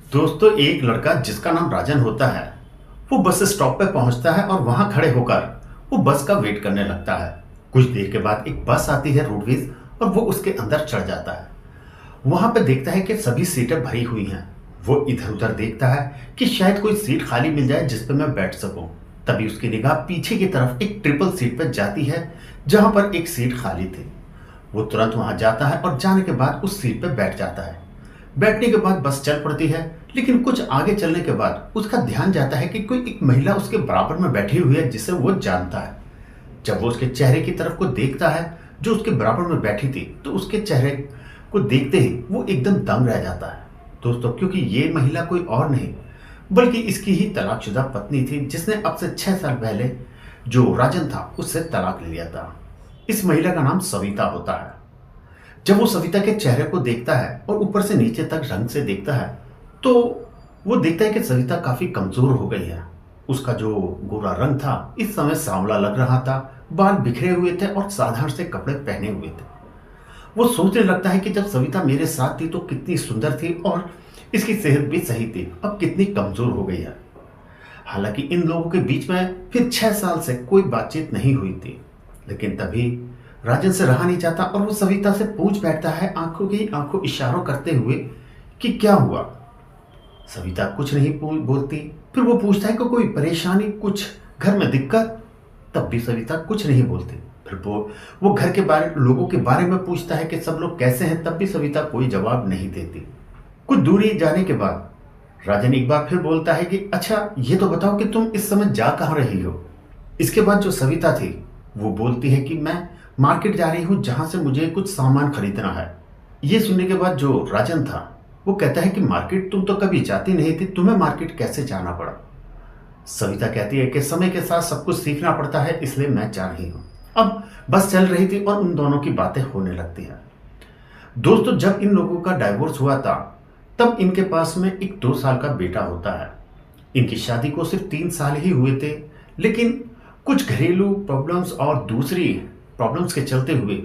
दोस्तों, एक लड़का जिसका नाम राजन होता है, वो बस स्टॉप पे पहुंचता है और वहां खड़े होकर वो बस का वेट करने लगता है। कुछ देर के बाद एक बस आती है रोडवेज और वो उसके अंदर चढ़ जाता है। वहां पे देखता है कि सभी सीटें भरी हुई हैं। वो इधर उधर देखता है कि शायद कोई सीट खाली मिल जाए जिस पे मैं बैठ सकूं। तभी उसकी निगाह पीछे की तरफ एक ट्रिपल सीट पे जाती है जहां पर एक सीट खाली थी। वो तुरंत वहां जाता है और जाने के बाद उस सीट पे बैठ जाता है। बैठने के बाद बस चल पड़ती है, लेकिन कुछ आगे चलने के बाद उसका ध्यान जाता है कि कोई एक महिला उसके बराबर में बैठी हुई है जिसे वो जानता है। जब वो उसके चेहरे की तरफ को देखता है जो उसके बराबर में बैठी थी, तो उसके चेहरे को देखते ही वो एकदम दंग रह जाता है दोस्तों, क्योंकि ये महिला कोई और नहीं बल्कि इसकी ही तलाकशुदा पत्नी थी जिसने अब से 6 साल पहले जो राजन था उससे तलाक ले लिया था। इस महिला का नाम सविता होता है। जब वो सविता के चेहरे को देखता है और ऊपर से नीचे तक रंग से देखता है, तो वो देखता है कि सविता काफी कमजोर हो गई है। उसका जो गोरा रंग था इस समय सांवला लग रहा था, बाल बिखरे हुए थे और साधारण से कपड़े पहने हुए थे। वो सोचने लगता है कि जब सविता मेरे साथ थी तो कितनी सुंदर थी और इसकी सेहत भी सही थी, अब कितनी कमजोर हो गई है। हालांकि इन लोगों के बीच में फिर 6 साल से कोई बातचीत नहीं हुई थी, लेकिन तभी राजन से रहा नहीं जाता और वो सविता से पूछ बैठता है आंखों की आंखों इशारों करते हुए कि क्या हुआ। सविता कुछ नहीं बोलती। फिर वो पूछता है कि कोई परेशानी, कुछ घर में दिक्कत। तब भी सविता कुछ नहीं बोलती। फिर वो घर के बारे लोगों के बारे में पूछता है कि सब लोग कैसे हैं, तब भी सविता कोई जवाब नहीं देती। कुछ दूरी जाने के बाद राजन एक बार फिर बोलता है कि अच्छा ये तो बताओ कि तुम इस समय जा कहाँ रही हो। इसके बाद जो सविता थी वो बोलती है कि मैं मार्केट जा रही हूं जहां से मुझे कुछ सामान खरीदना है। ये सुनने के बाद जो राजन था वो कहता है कि मार्केट तुम तो कभी जाती नहीं थी, तुम्हें मार्केट कैसे जाना पड़ा। सविता कहती है कि समय के साथ सब कुछ सीखना पड़ता है, इसलिए मैं जा रही हूं। अब बस चल रही थी और उन दोनों की बातें होने लगती हैं। दोस्तों, जब इन लोगों का डाइवोर्स हुआ था तब इनके पास में एक 2 साल का बेटा होता है। इनकी शादी को सिर्फ 3 साल ही हुए थे, लेकिन कुछ घरेलू प्रॉब्लम्स और दूसरी प्रॉब्लम्स के चलते हुए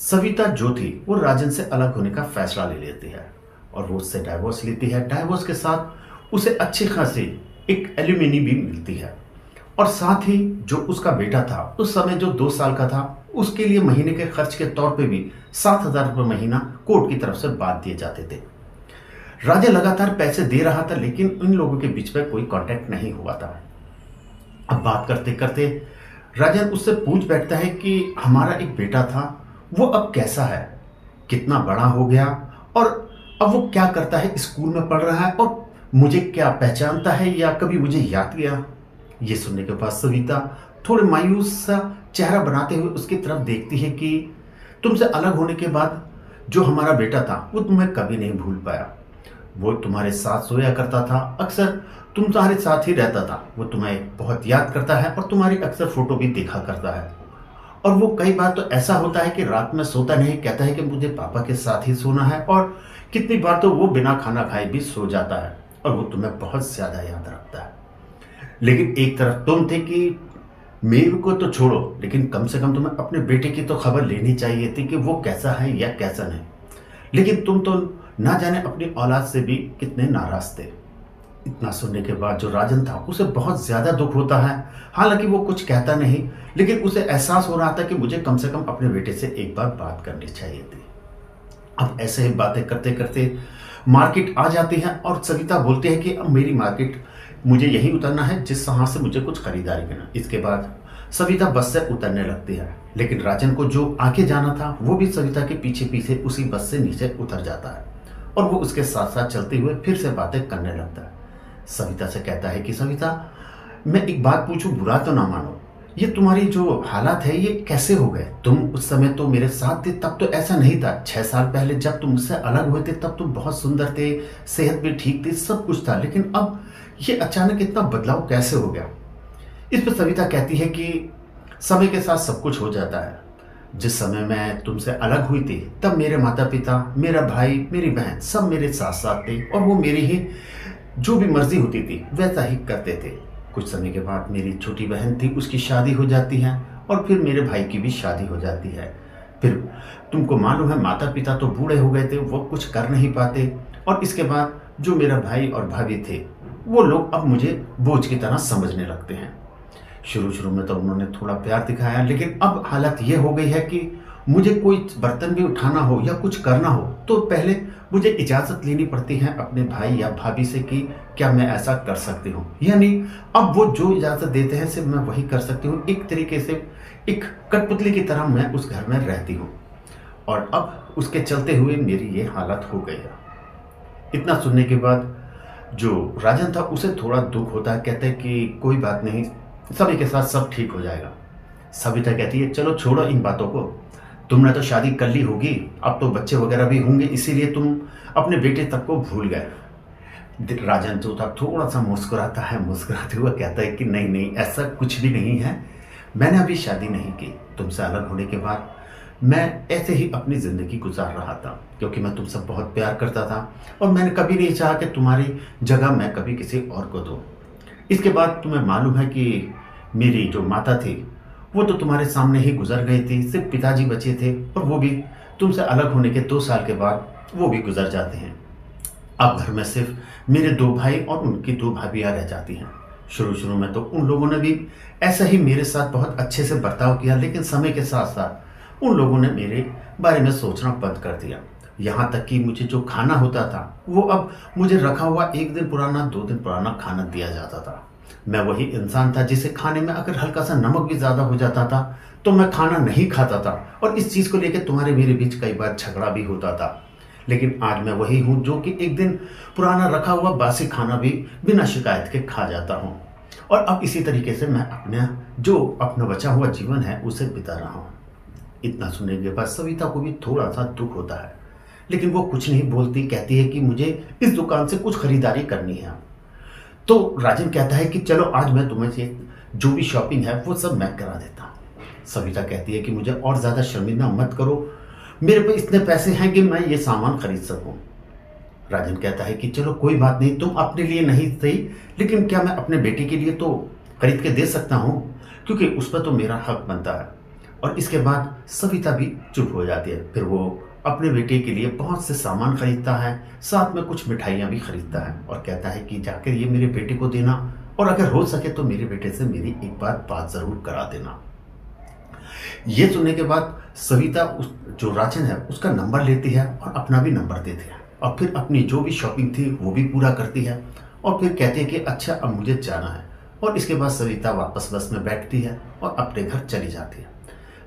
सविता जो थी वो राजन से अलग होने का फैसला ले लेती है और वो उससे डाइवोर्स लेती है। डाइवोर्स के साथ उसे अच्छी खासी एक एल्यूमिनी भी मिलती है और साथ ही जो उसका बेटा था उस समय जो 2 साल का था उसके लिए महीने के खर्च के तौर पे भी 7,000 रुपये महीना कोर्ट की तरफ से बात दिए जाते थे। राजा लगातार पैसे दे रहा था, लेकिन इन लोगों के बीच में कोई कांटेक्ट नहीं हुआ था। अब बात करते करते राजन उससे पूछ बैठता है कि हमारा एक बेटा था, वो अब कैसा है, कितना बड़ा हो गया और अब वो क्या करता है, स्कूल में पढ़ रहा है और मुझे क्या पहचानता है या कभी मुझे याद किया। ये सुनने के बाद सविता थोड़े मायूस सा चेहरा बनाते हुए उसकी तरफ देखती है कि तुमसे अलग होने के बाद जो हमारा बेटा था वो तुम्हें कभी नहीं भूल पाया। वो तुम्हारे साथ सोया करता था, अक्सर तुम्हारे साथ ही रहता था। वो तुम्हें बहुत याद करता है और तुम्हारी अक्सर फोटो भी देखा करता है। और वो कई बार तो ऐसा होता है कि रात में सोता नहीं, कहता है कि मुझे पापा के साथ ही सोना है, और कितनी बार तो वो बिना खाना खाए भी सो जाता है और वो तुम्हें बहुत ज्यादा याद रखता है। लेकिन एक तरफ तुम थे कि मेरे को तो छोड़ो, लेकिन कम से कम तुम्हें अपने बेटे की तो खबर लेनी चाहिए थी कि वो कैसा है या कैसा नहीं। लेकिन तुम तो ना जाने अपनी औलाद से भी कितने नाराज थे। इतना सुनने के बाद जो राजन था उसे बहुत ज्यादा दुख होता है। हालांकि वो कुछ कहता नहीं, लेकिन उसे एहसास हो रहा था कि मुझे कम से कम अपने बेटे से एक बार बात करनी चाहिए थी। अब ऐसे ही बातें करते करते मार्केट आ जाती है और सविता बोलती है कि अब मेरी मार्केट, मुझे यहीं उतरना है जिस वहां से मुझे कुछ खरीदारी करना। इसके बाद सविता बस से उतरने लगती है, लेकिन राजन को जो आगे जाना था वो भी सविता के पीछे पीछे उसी बस से नीचे उतर जाता है और वो उसके साथ साथ चलते हुए फिर से बातें करने लगता है। सविता से कहता है कि सविता, मैं एक बात पूछूं, बुरा तो ना मानो, ये तुम्हारी जो हालात है ये कैसे हो गए? तुम उस समय तो मेरे साथ थे, तब तो ऐसा नहीं था। 6 साल पहले जब तुम मुझसे अलग हुए थे तब तुम बहुत सुंदर थे, सेहत भी ठीक थी, सब कुछ था, लेकिन अब ये अचानक इतना बदलाव कैसे हो गया? इस पर सविता कहती है कि समय के साथ सब कुछ हो जाता है। जिस समय मैं तुमसे अलग हुई थी तब मेरे माता पिता, मेरा भाई, मेरी बहन सब मेरे साथ साथ थे और वो मेरी ही जो भी मर्जी होती थी वैसा ही करते थे। कुछ समय के बाद मेरी छोटी बहन थी, उसकी शादी हो जाती है और फिर मेरे भाई की भी शादी हो जाती है। फिर तुमको मालूम है माता पिता तो बूढ़े हो गए थे, वो कुछ कर नहीं पाते और इसके बाद जो मेरा भाई और भाभी थे, वो लोग अब मुझे बोझ की तरह समझने लगते हैं। शुरू शुरू में तो उन्होंने थोड़ा प्यार दिखाया, लेकिन अब हालत ये हो गई है कि मुझे कोई बर्तन भी उठाना हो या कुछ करना हो तो पहले मुझे इजाज़त लेनी पड़ती है अपने भाई या भाभी से कि क्या मैं ऐसा कर सकती हूँ। यानी अब वो जो इजाज़त देते हैं सिर्फ मैं वही कर सकती हूँ। एक तरीके से एक कठपुतली की तरह मैं उस घर में रहती हूँ, और अब उसके चलते हुए मेरी ये हालत हो गई है। इतना सुनने के बाद जो राजन था उसे थोड़ा दुख होता है। कहते हैं कि कोई बात नहीं, सभी के साथ सब ठीक हो जाएगा। सविता कहती है चलो छोड़ो इन बातों को, तुमने तो शादी कर ली होगी, अब तो बच्चे वगैरह भी होंगे, इसीलिए तुम अपने बेटे तक को भूल गए। राजन जो था थोड़ा सा मुस्कुराता है, मुस्कुराते हुए कहता है कि नहीं नहीं, ऐसा कुछ भी नहीं है, मैंने अभी शादी नहीं की। तुमसे अलग होने के बाद मैं ऐसे ही अपनी ज़िंदगी गुजार रहा था, क्योंकि मैं तुमसे बहुत प्यार करता था और मैंने कभी नहीं चाहा कि तुम्हारी जगह मैं कभी किसी और को दूँ। इसके बाद तुम्हें मालूम है कि मेरी जो माता थी वो तो तुम्हारे सामने ही गुजर गई थी, सिर्फ पिताजी बचे थे, और वो भी तुमसे अलग होने के 2 साल के बाद वो भी गुजर जाते हैं। अब घर में सिर्फ मेरे 2 भाई और उनकी 2 भाभियाँ रह जाती हैं। शुरू शुरू में तो उन लोगों ने भी ऐसा ही मेरे साथ बहुत अच्छे से बर्ताव किया, लेकिन समय के साथ साथ उन लोगों ने मेरे बारे में सोचना बंद कर दिया। यहाँ तक कि मुझे जो खाना होता था वो अब मुझे रखा हुआ 1 दिन पुराना 2 दिन पुराना खाना दिया जाता था। मैं वही इंसान था जिसे खाने में अगर हल्का सा नमक भी ज़्यादा हो जाता था तो मैं खाना नहीं खाता था, और इस चीज़ को लेकर तुम्हारे मेरे बीच कई बार झगड़ा भी होता था। लेकिन आज मैं वही हूँ जो कि 1 दिन पुराना रखा हुआ बासी खाना भी बिना शिकायत के खा जाता हूँ, और अब इसी तरीके से मैं अपना बचा हुआ जीवन है उसे बिता रहा हूँ। इतना सुनने के बाद सविता को भी थोड़ा सा दुख होता है, लेकिन वो कुछ नहीं बोलती। कहती है कि मुझे इस दुकान से कुछ खरीदारी करनी है। तो राजन कहता है कि चलो आज मैं तुम्हें से जो भी शॉपिंग है वो सब मैं करा देता हूँ। सविता कहती है कि मुझे और ज़्यादा शर्मिंदा मत करो, मेरे पे इतने पैसे हैं कि मैं ये सामान खरीद सकूं। राजन कहता है कि चलो कोई बात नहीं, तुम अपने लिए नहीं सही, लेकिन क्या मैं अपने बेटे के लिए तो खरीद के दे सकता हूँ, क्योंकि उस पर तो मेरा हक बनता है। और इसके बाद सविता भी चुप हो जाती है। फिर वो अपने बेटे के लिए बहुत से सामान खरीदता है, साथ में कुछ मिठाइयाँ भी खरीदता है, और कहता है कि जाकर ये मेरे बेटे को देना, और अगर हो सके तो मेरे बेटे से मेरी एक बार बात ज़रूर करा देना। ये सुनने के बाद सविता जो राजन है उसका नंबर लेती है और अपना भी नंबर देती है, और फिर अपनी जो भी शॉपिंग थी वो भी पूरा करती है, और फिर कहती है कि अच्छा अब मुझे जाना है। और इसके बाद सविता वापस बस में बैठती है और अपने घर चली जाती है।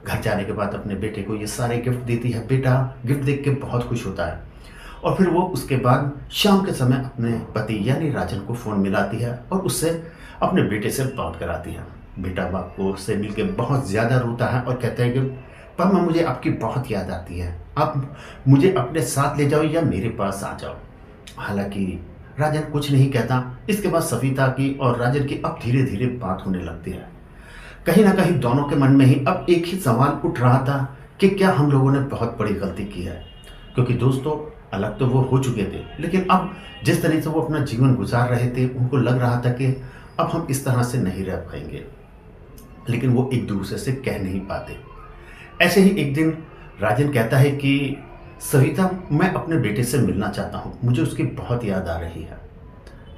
घर जाने के बाद अपने बेटे को ये सारे गिफ्ट देती है। बेटा गिफ्ट देख के बहुत खुश होता है, और फिर वो उसके बाद शाम के समय अपने पति यानी राजन को फ़ोन मिलाती है और उससे अपने बेटे से बात कराती है। बेटा बाप को से मिलकर बहुत ज़्यादा रोता है और कहता है कि पापा मुझे आपकी बहुत याद आती है, आप मुझे अपने साथ ले जाओ या मेरे पास आ जाओ। हालांकि राजन कुछ नहीं कहता। इसके बाद सविता की और राजन की अब धीरे धीरे बात होने लगती है। कहीं ना कहीं दोनों के मन में ही अब एक ही सवाल उठ रहा था कि क्या हम लोगों ने बहुत बड़ी गलती की है, क्योंकि दोस्तों अलग तो वो हो चुके थे, लेकिन अब जिस तरह से वो अपना जीवन गुजार रहे थे उनको लग रहा था कि अब हम इस तरह से नहीं रह पाएंगे, लेकिन वो एक दूसरे से कह नहीं पाते। ऐसे ही एक दिन राजन कहता है कि सविता मैं अपने बेटे से मिलना चाहता हूँ, मुझे उसकी बहुत याद आ रही है।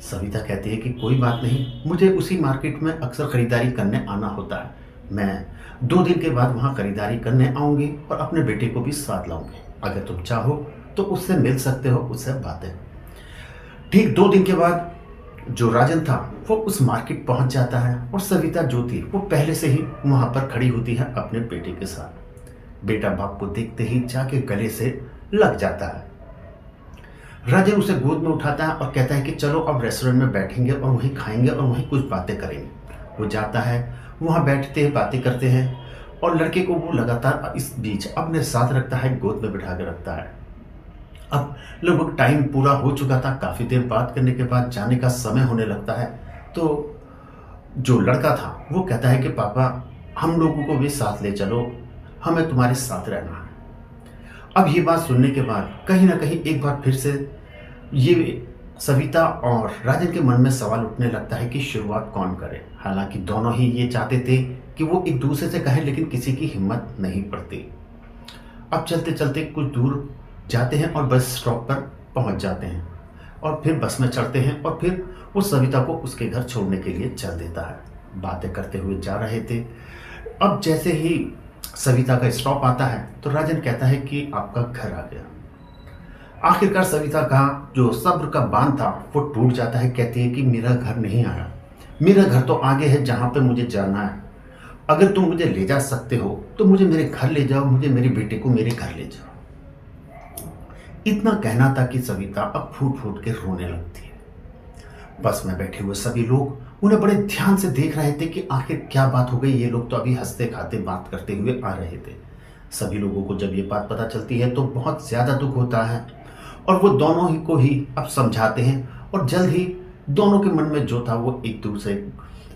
सविता कहती है कि कोई बात नहीं, मुझे उसी मार्केट में अक्सर ख़रीदारी करने आना होता है, मैं 2 दिन के बाद वहाँ ख़रीदारी करने आऊँगी और अपने बेटे को भी साथ लाऊँगी। अगर तुम चाहो तो उससे मिल सकते हो, उससे बातें। ठीक 2 दिन के बाद जो राजन था वो उस मार्केट पहुँच जाता है, और सविता जो थी वो पहले से ही वहाँ पर खड़ी होती है अपने बेटे के साथ। बेटा बाप को देखते ही जाके गले से लग जाता है। राजन उसे गोद में उठाता है और कहता है कि चलो अब रेस्टोरेंट में बैठेंगे और वहीं खाएंगे और वहीं कुछ बातें करेंगे। वो जाता है, वहाँ बैठते हैं, बातें करते हैं, और लड़के को वो लगातार इस बीच अपने साथ रखता है, गोद में बिठा के रखता है। अब लगभग टाइम पूरा हो चुका था, काफ़ी देर बात करने के बाद जाने का समय होने लगता है। तो जो लड़का था वो कहता है कि पापा हम लोगों को भी साथ ले चलो, हमें तुम्हारे साथ रहना है। अब ये बात सुनने के बाद कहीं ना कहीं एक बार फिर से ये सविता और राजन के मन में सवाल उठने लगता है कि शुरुआत कौन करे। हालांकि दोनों ही ये चाहते थे कि वो एक दूसरे से कहें, लेकिन किसी की हिम्मत नहीं पड़ती। अब चलते चलते कुछ दूर जाते हैं और बस स्टॉप पर पहुंच जाते हैं। और फिर बस में चढ़ते हैं और फिर वो सविता को उसके घर छोड़ने के लिए चल देता है। बातें करते हुए जा रहे थे। अब जैसे ही सविता का स्टॉप आता है तो राजन कहता है कि आपका घर आ गया। आखिरकार सविता का जो सब्र का बांध था वो टूट जाता है। कहती है कि मेरा घर नहीं आया, मेरा घर तो आगे है जहाँ पे मुझे जाना है। अगर तुम मुझे ले जा सकते हो तो मुझे मेरे घर ले जाओ, मुझे मेरी बेटे को मेरे घर ले जाओ। इतना कहना था कि सविता अब फूट फूट के रोने लगती है। बस में बैठे हुए सभी लोग उन्हें बड़े ध्यान से देख रहे थे कि आखिर क्या बात हो गई। ये लोग तो अभी हंसते खाते बात करते हुए आ रहे थे। सभी लोगों को जब ये बात पता चलती है तो बहुत ज़्यादा दुख होता है और वो दोनों ही को ही अब समझाते हैं और जल्द ही दोनों के मन में जो था वो एक दूसरे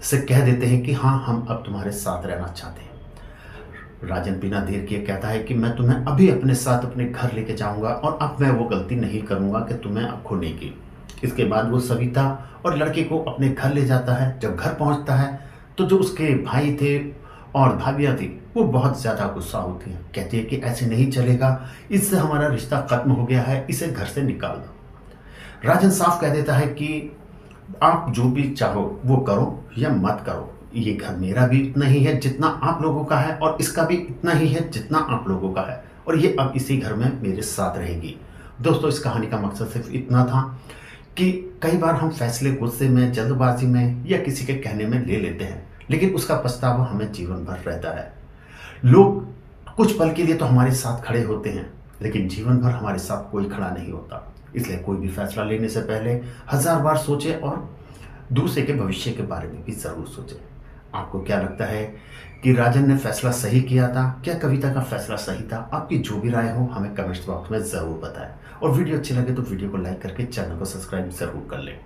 से कह देते हैं कि हाँ, हम अब तुम्हारे साथ रहना चाहते हैं। राजन बिना देर किए कहता है कि मैं तुम्हें अभी अपने साथ अपने घर लेके जाऊंगा और अब मैं वो गलती नहीं करूंगा कि तुम्हें अब खोने की। इसके बाद वो सविता और लड़के को अपने घर ले जाता है। जब घर पहुंचता है तो जो उसके भाई थे और भाभियाँ थी वो बहुत ज़्यादा गुस्सा होती हैं। कहती है कि ऐसे नहीं चलेगा, इससे हमारा रिश्ता खत्म हो गया है, इसे घर से निकाल दो। राजन साफ कह देता है कि आप जो भी चाहो वो करो या मत करो, ये घर मेरा भी इतना ही है जितना आप लोगों का है और इसका भी इतना ही है जितना आप लोगों का है और ये अब इसी घर में मेरे साथ रहेगी। दोस्तों, इस कहानी का मकसद सिर्फ इतना था कि कई बार हम फैसले गुस्से में, जल्दबाजी में या किसी के कहने में ले लेते हैं, लेकिन उसका पछतावा हमें जीवन भर रहता है। लोग कुछ पल के लिए तो हमारे साथ खड़े होते हैं लेकिन जीवन भर हमारे साथ कोई खड़ा नहीं होता। इसलिए कोई भी फैसला लेने से पहले 1000 बार सोचें और दूसरे के भविष्य के बारे में भी ज़रूर सोचें। आपको क्या लगता है कि राजन ने फैसला सही किया था? क्या कविता का फैसला सही था? आपकी जो भी राय हो हमें कमेंट्स बॉक्स में ज़रूर बताएं और वीडियो अच्छी लगे तो वीडियो को लाइक करके चैनल को सब्सक्राइब ज़रूर कर लें।